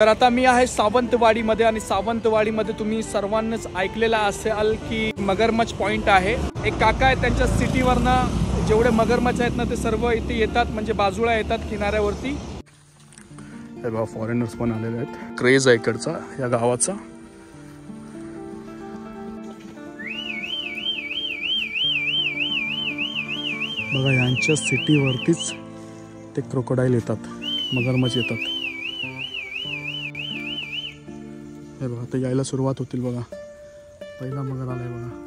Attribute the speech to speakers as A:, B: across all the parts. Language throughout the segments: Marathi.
A: तर आता मी आहे सावंतवाडीमध्ये आणि सावंतवाडीमध्ये तुम्ही सर्वांनाच ऐकलेलं असेल की मगरमच्छ पॉइंट आहे। एक काका आहेत, त्यांच्या सिटीवरनं जेवढे मगरमच्छ आहेत ना ते सर्व इथे येतात, म्हणजे बाजूला येतात किनाऱ्यावरती। हे बघा फॉरेनर्स पण आलेले आहेत, क्रेज आहे इकडचा या गावाचा। बघा यांच्या सिटीवरतीच ते क्रोकोडाईल येतात, मगरमच्छ येतात। हे बघा आता यायला सुरुवात होतील बघा, पहिला मगर आलाय बघा।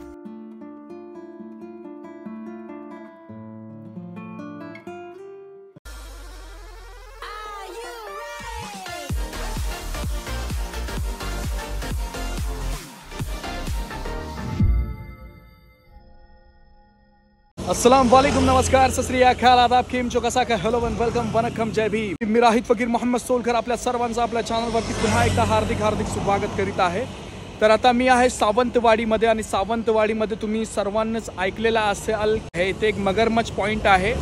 A: अस्सलाम वालेकुम, नमस्कार, सत श्री अकाल, आदाब, केम छो, कसा काय, हेलो वन वेलकम, वनकम, जय भीम। मी राहित फकीर मोहम्मद सोलकर आपल्या सर्वांचं आपल्या चॅनलवरती पुन्हा एकदा हार्दिक स्वागत करीत आहे। तर आता मी आहे सावंतवाडीमध्ये आणि सावंतवाडीमध्ये तुम्ही सर्वांनाच ऐकलेलं असेल, हे इथे एक मगरमच्छ पॉइंट आहे।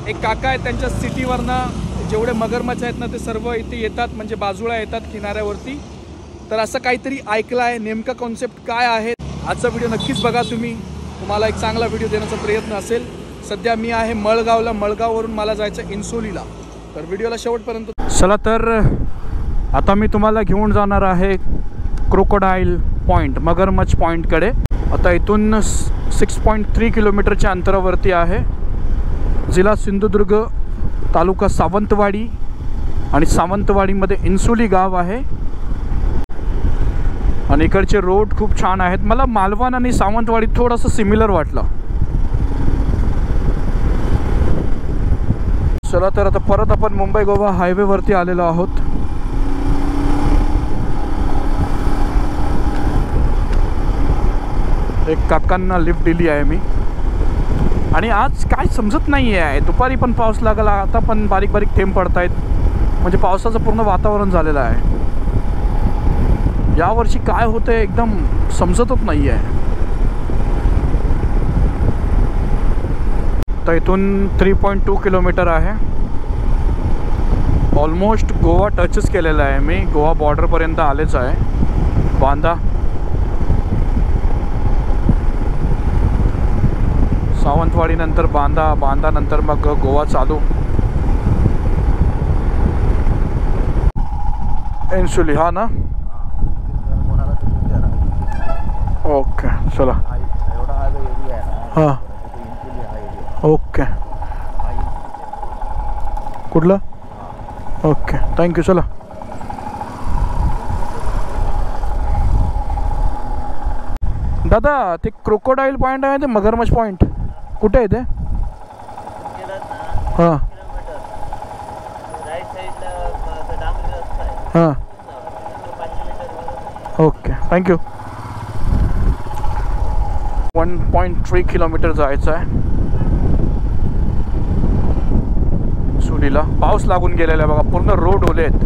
A: एक काका आहेत, त्यांच्या सिटीवरनं जेवढे मगरमच्छ आहेत ना ते सर्व इथे येतात, म्हणजे बाजूला येतात किनाऱ्यावरती। तर असं काहीतरी ऐकलं आहे, नेमका कॉन्सेप्ट काय आहे आजचा व्हिडिओ नक्कीच बघा तुम्ही, तुम्हाला एक चांगला व्हिडिओ देण्याचा प्रयत्न असेल। सध्या मी आहे मळगावला, मळगाववरून मला जायचं इन्सोलीला, तर व्हिडिओला शेवटपर्यंत चला। तर आता मी तुम्हाला घेऊन जाणार आहे क्रोकोडाईल पॉइंट, मगरमच्छ पॉइंटकडे। आता इथून 6.3 किलोमीटरच्या अंतरावरती आहे। जिल्हा सिंधुदुर्ग, तालुका सावंतवाडी, आणि सावंतवाडीमध्ये इन्सोली गाव आहे। आणि इकडचे रोड खूप छान आहेत। मला मालवण आणि सावंतवाडी थोडंसं सिमिलर वाटलं। चला तर आता परत आपण मुंबई गोवा हायवेवरती आलेलो आहोत। एक काकांना लिफ्ट दिली आहे मी, आणि आज काय समजत नाही आहे, दुपारी पण पाऊस लागला, आता पण बारीक बारीक थेंब पडत आहेत, म्हणजे पावसाचं पूर्ण वातावरण झालेलं आहे। यावर्षी काय होतंय एकदम समजतच नाही आहे। तर इथून 3.2 किलोमीटर आहे, ऑलमोस्ट गोवा टचच केलेला आहे मी, गोवा बॉर्डरपर्यंत आलेच आहे। बांदा, सावंतवाडी नंतर बांदा, बांदा नंतर मग गोवा चालू, इन्सोली, हा ना। ओके चला, हां ओके, कुठलं, ओके थँक्यू, चला। दादा ते क्रोकोडाईल पॉइंट आहे, ते मगरमच्छ पॉइंट कुठे आहे ते? हां हां ओके थँक्यू। 1.3 किलोमीटर जायचं आहे सुलीला। पाऊस लागून गेलेला आहे बघा, पूर्ण रोड ओले आहेत।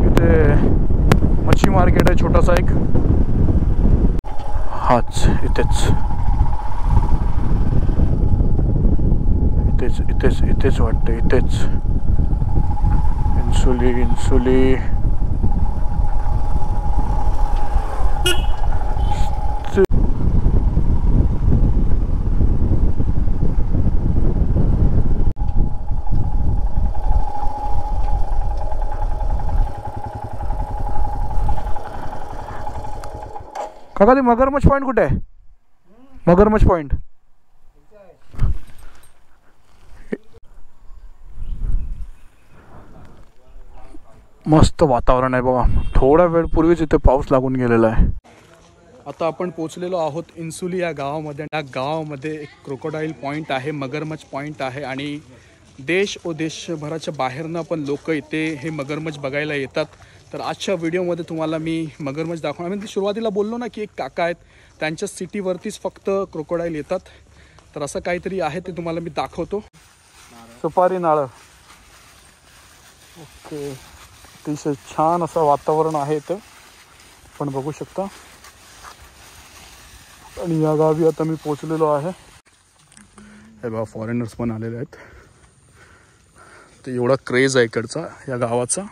A: इथे मच्छी मार्केट आहे छोटासा एक, हाच इथेच इथेच इथेच इथेच वाटतं, इथेच इन्सोली, इन्सोली। काका ते मगरमच्छ पॉइंट कुठे आहे? मगरमच्छ पॉइंट मस्त वातावरण आहे बघा, थोडा वेळ पूर्वीच इथे पाऊस लागून गेलेला आहे। आता आपण पोहोचलेलो आहोत इन्सोली या गावामध्ये। या गावामध्ये एक क्रोकोडाईल पॉइंट आहे, मगरमच्छ पॉइंट आहे, आणि देश व देशभराच्या बाहेरनं पण लोक इथे हे मगरमच्छ बघायला येतात। तर आजच्या व्हिडिओमध्ये तुम्हाला मी मगरमच्छ दाखवणार। मी सुरुवातीला बोललो ना की एक काका आहेत, त्यांच्या सिटीवरतीच फक्त क्रोकोडाईल येतात। तर असं काहीतरी आहे, ते तुम्हाला मी दाखवतो। सुपारी नारळ, ओके, अतिशय छान असं वातावरण आहे इथं, आपण बघू शकता। आणि या गावी आता मी पोहोचलेलो आहे। हे बघा फॉरेनर्स पण आलेले आहेत, तर एवढा क्रेज आहे इकडचा या गावाचा.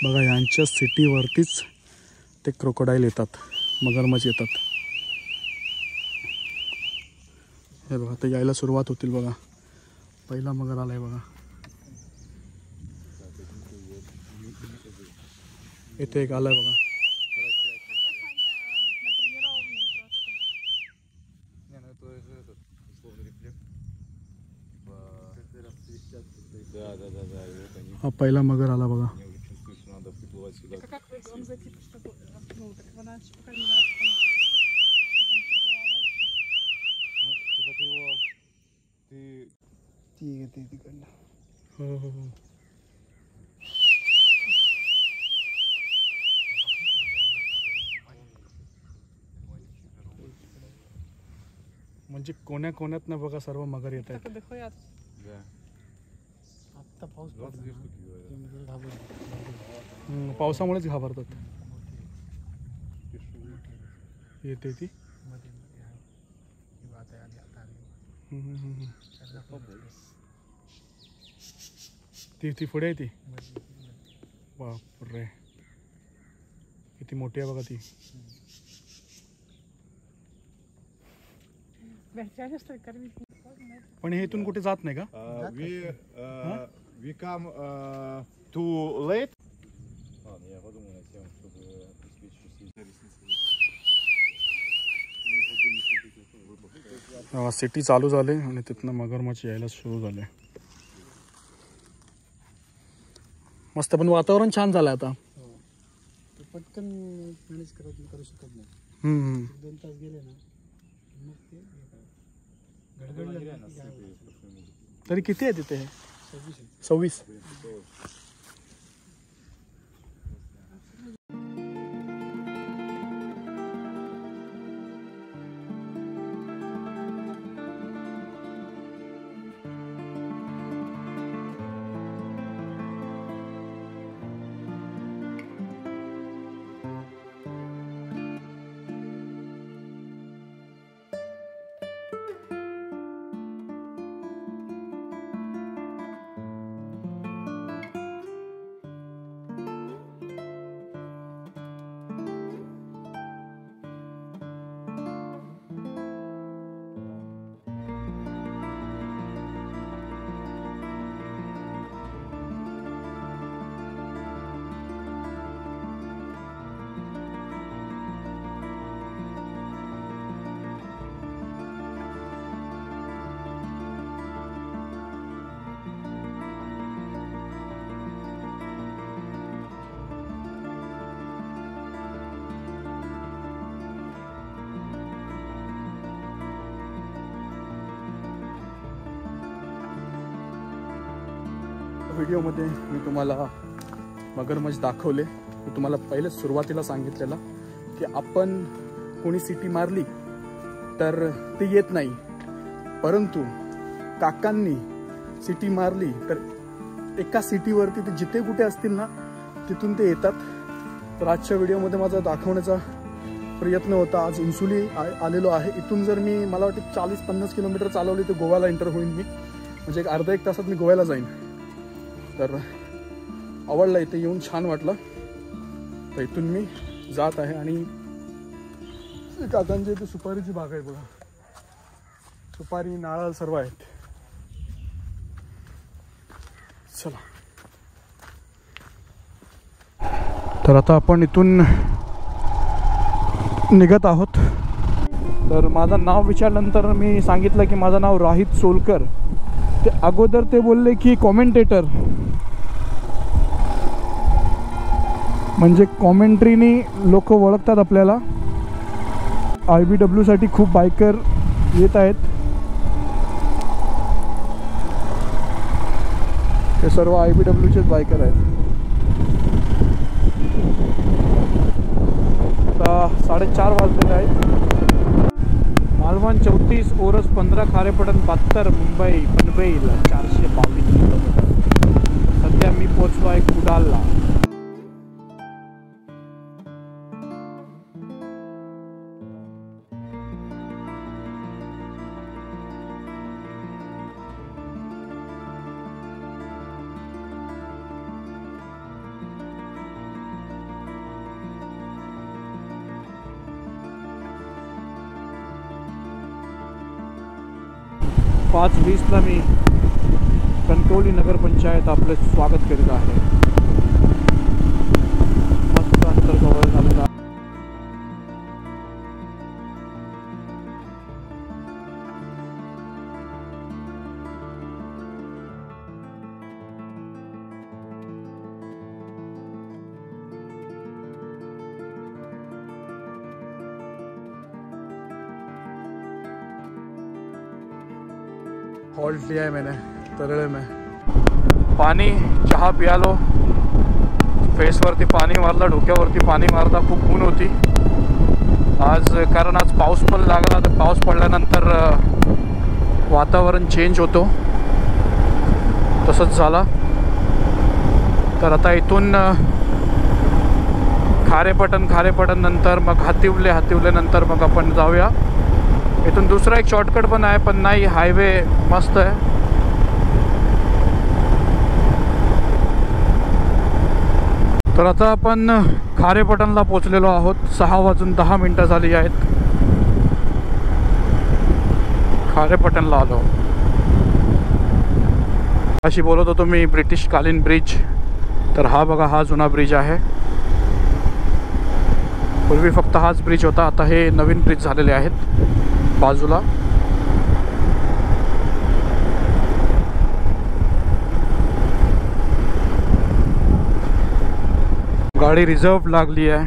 A: बघा यांच्या सिटीवरतीच ते क्रोकोडाईल येतात, मगरमच्छ येतात. हे बघा आता यायला सुरुवात होतील बघा. पहिला मगर आलाय बघा. इथे एक आलाय बघा. हा पहिला मगर आला बघा. हो. म्हणजे कोण्या कोण्यात ना बघा सर्व मगर येत आहेत. पावसामुळेच घाबरतात. येते ती ती पुढे आहे ती. बापरे किती मोठी आहे बघा ती. पण हे इथून कुठे जात नाही का?
B: We come too late.
A: City चालू झाले आणि तिथनं मगरमच्छ यायला सुरू झाले. मस्त पण वातावरण छान झालं आता.
C: पटकन मॅनेज करू शकत नाही. 2 तास गेले ना मग ते
A: तरी किती आहे तिथे? 26. व्हिडिओमध्ये मी तुम्हाला मगरमच्छ दाखवले. मी तुम्हाला पहिलेच सुरुवातीला सांगितलेलं की आपण कोणी सिटी मारली तर ते येत नाही, परंतु काकांनी सिटी मारली तर एका सिटीवरती ते जिथे कुठे असतील ना तिथून ते येतात. तर आजच्या व्हिडिओमध्ये माझा दाखवण्याचा प्रयत्न होता. आज इन्सुली आलेलो आहे. इथून जर मी मला वाटतं 40-50 किलोमीटर चालवली तर गोव्याला एंटर होईन मी. म्हणजे एक अर्धा 1 तासात मी गोव्याला जाईन. तर आवडलं, इथे येऊन छान वाटलं. तर इथून मी जात आहे. आणि काकांच्या इथे सुपारीची बाग आहे बघा. सुपारी, नारळ सर्व आहेत. चला. तर आता आपण इथून निघत आहोत. तर माझं नाव विचारल्यानंतर मी सांगितलं की माझं नाव राहित सोलकर. ते अगोदर ते बोलले की कॉमेंटेटर, म्हणजे कॉमेंट्रीनी लोक ओळखतात आपल्याला. IBW साठी खूप बायकर येत आहेत. हे सर्व IBWचेच बायकर आहेत. आता 4:30 वाजलेले आहेत. मालवण 34, ओरस 15, खारेपटण 72, मुंबई पनवेल 422 किलोमीटर. 5:20ला मी कणकवली नगरपंचायत आपले स्वागत करीत आहे. मस्त अंतर कव्हर झालेलं आहे. हॉल्ट लिया है मैंने तरड़े में. पाणी चहा पियालो. फेसवरती पाणी मारलं, डोक्यावरती पाणी मारता. खूप ऊन होती आज, कारण आज पाऊस पण लागला. तर पाऊस पडल्यानंतर वातावरण चेंज होतो, तसंच झाला. तर आता इथून खारेपटण नंतर मग हातिवले नंतर मग आपण जाऊया. इथून दुसरा एक शॉर्टकट पण आहे, पण नाही, हायवे मस्त आहे. तर आता आपण खारेपटणला पोचलेलो आहोत. 6:10 झाली आहेत. खारेपटणला आलो. अशी बोलत होतो मी ब्रिटिश कालीन ब्रिज. तर हा बघा, हा जुना ब्रिज आहे. पूर्वी फक्त हाच ब्रिज होता, आता हे नवीन ब्रिज झालेले आहेत बाजूला. गाडी रिझर्व लागली आहे.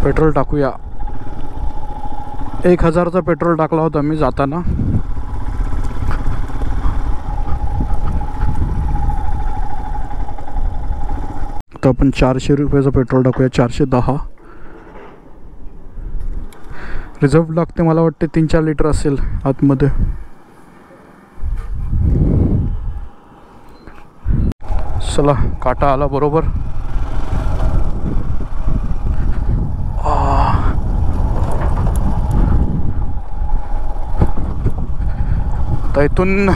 A: पेट्रोल टाकूया. 1000चा पेट्रोल टाकला होता मी जाताना. तर आपण 400 रुपयाचं पेट्रोल टाकूया. 410 रिझर्व लागते. मला वाटते 3-4 लिटर असेल आतमध्ये. चला, काटा आला बरोबर. तर इथून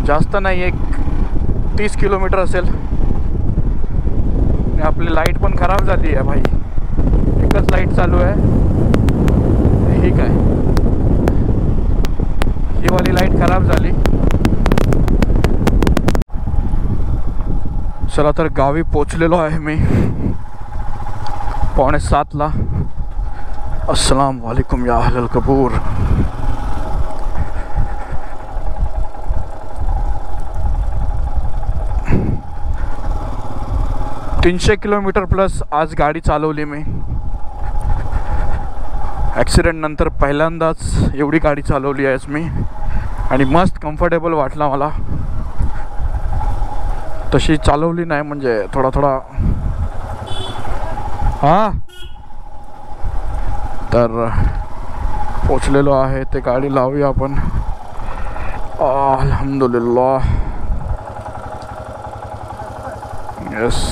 A: जास्त नाही, एक 30 किलोमीटर असेल. आणि आपली लाईट पण खराब झाली आहे भाई. एकच लाईट चालू आहे. ठीक आहे, ही वाली लाईट खराब झाली. चला, तर गावी पोचलेलो आहे मी 6:45ला. अस्सलाम वालेकुम या अहलल कबूर. तीनशे किलोमीटर प्लस आज गाडी चालवली मी. ॲक्सिडेंट नंतर पहिल्यांदाच एवढी गाडी चालवली आहेस मी. आणि मस्त कम्फर्टेबल वाटला मला. तशी चालवली नाही, म्हणजे थोडा हां. तर पोचलेलो आहे. ते गाडी लावूया आपण. अल्हम्दुलिल्लाह. यस.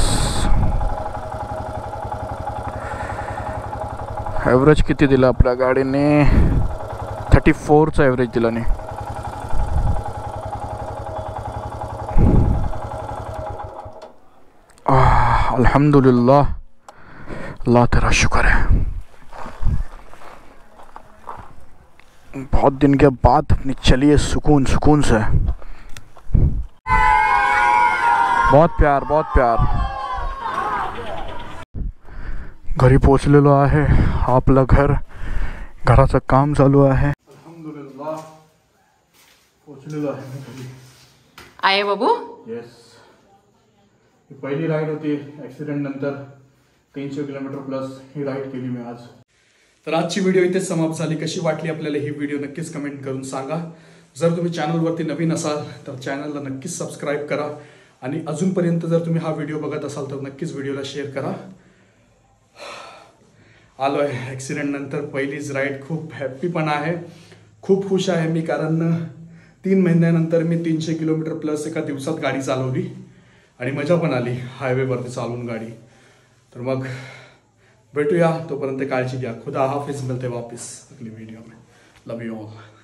A: ॲव्हरेज किती दिलं आपल्या गाडीने? 34चं ॲव्हरेज दिलं नाही. अल्हम्दुलिल्लाह, अल्लाह तेरा शुक्र है. बहुत दिन के बाद अपनी चलिए सुकून से. बहुत प्यार. घरी पोचलेलो आहे. आपलं घराचं काम चालू आहे. अल्हम्दुलिल्लाह पोचलेलो आहे घरी.
D: आहे बाबू.
A: येस, ही पहिली राईड होती ॲक्सिडेंट नंतर. 300 किलोमीटर प्लस ही राईड केली मी आज. तर आजची व्हिडिओ इथेच समाप्त झाली. कशी वाटली आपल्याला ही व्हिडिओ नक्कीच कमेंट करून सांगा. जर तुम्ही चॅनलवरती नवीन असाल तर चॅनलला नक्कीच सबस्क्राईब करा. आणि अजूनपर्यंत जर तुम्ही हा व्हिडिओ बघत असाल तर नक्कीच व्हिडिओला शेअर करा. आलो आहे ॲक्सिडेंट नंतर पहिलीच राईड. खूप हॅप्पी पण आहे, खूप खुश आहे मी, कारण 3 महिन्यानंतर मी 300 किलोमीटर प्लस एका दिवसात गाडी चालवली. आणि मजा पण आली हायवेवरती चालवून गाडी. तर मग भेटूया, तोपर्यंत काळजी घ्या. खुदा हाफिज. मिलते वापस अगली वीडियो में. लव यू ऑल.